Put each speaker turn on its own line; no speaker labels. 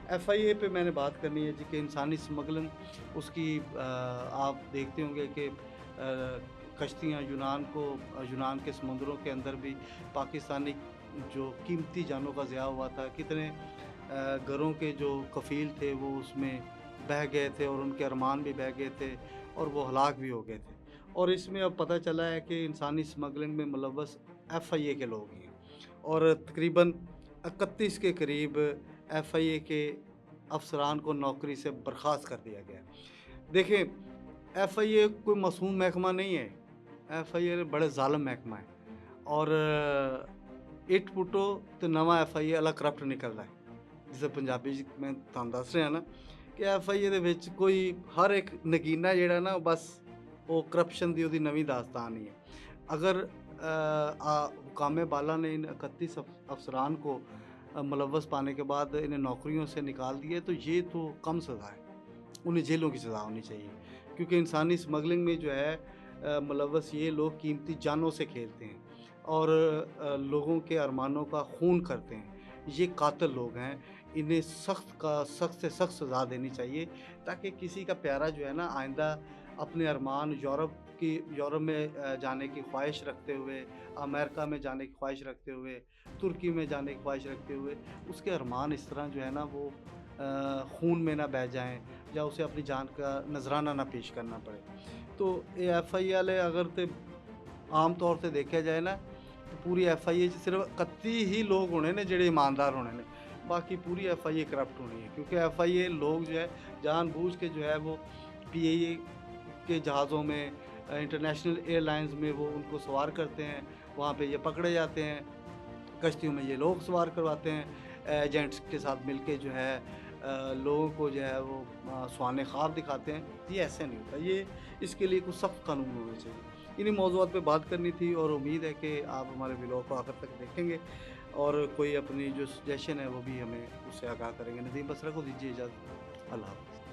FIA पे मैंने बात करनी है जी कि इंसानी स्मगलिंग उसकी आप देखते होंगे कि कश्तियाँ यूनान के समुंदरों के अंदर भी पाकिस्तानी जो कीमती जानों का ज़िया हुआ था, कितने घरों के जो कफ़ील थे वो उसमें बह गए थे और उनके अरमान भी बह गए थे और वो हलाक भी हो गए थे। और इसमें अब पता चला है कि इंसानी स्मगलिंग में मुलव्वस FIA के लोग ही हैं और तकरीबन 31 के करीब FIA के अफसरान को नौकरी से बर्खास्त कर दिया गया है। देखें, FIA कोई मासूम महकमा नहीं है, FIA बड़े ज़ालिम महकमा है और इट पुट्टो तो नवा FIA अलग करप्ट निकलदा है। जिसे पंजाबी च मैं तुहानूं दस रिहा ना कि FIA दे विच कोई हर एक नगीना जेह्ड़ा ना बस वो करप्शन दी ओहदी नवीं दास्तान ही है। अगर हुकाम बाला ने इन 31 अफसरान को मुलव्वस पाने के बाद इन्हें नौकरियों से निकाल दिया तो ये तो कम सज़ा है, उन्हें जेलों की सज़ा होनी चाहिए। क्योंकि इंसानी स्मगलिंग में जो है मुलव्वस ये लोग कीमती जानों से खेलते हैं और लोगों के अरमानों का खून करते हैं। ये कातिल लोग हैं, इन्हें सख्त से सख्त सज़ा देनी चाहिए ताकि किसी का प्यारा जो है ना आइंदा अपने अरमान यूरोप में जाने की ख्वाहिश रखते हुए, अमेरिका में जाने की ख्वाहिश रखते हुए, तुर्की में जाने की ख्वाहिश रखते हुए, उसके अरमान इस तरह जो है ना वो खून में ना बह जाएँ या उसे अपनी जान का नज़राना ना पेश करना पड़े। तो ये FIA वाले अगर ते आम तौर ते देखा जाए ना तो पूरी FIA च सिर्फ 31 ही लोग होने ने जेह्ड़े ईमानदार होने ने, बाकी पूरी FIA करप्ट होनी है क्योंकि FIA लोग जो है जानबूझ के जो है वो PIA के जहाज़ों में इंटरनेशनल एयरलाइंस में वो उनको सवार करते हैं, वहाँ पे ये पकड़े जाते हैं, कश्तियों में ये लोग सवार करवाते हैं, एजेंट्स के साथ मिलके जो है लोगों को जो है वो सुहाने ख्वाब दिखाते हैं। ये ऐसे नहीं होता, ये इसके लिए कुछ सख्त कानून होने चाहिए। इन्हीं मौज़ूआत पे बात करनी थी और उम्मीद है कि आप हमारे व्लॉग को आखिर तक देखेंगे और कोई अपनी जो सजेशन है वो भी हमें उससे आगाह करेंगे। नदीम बसरा को दीजिए इजाज़त। अल्लाह हाफ़िज़।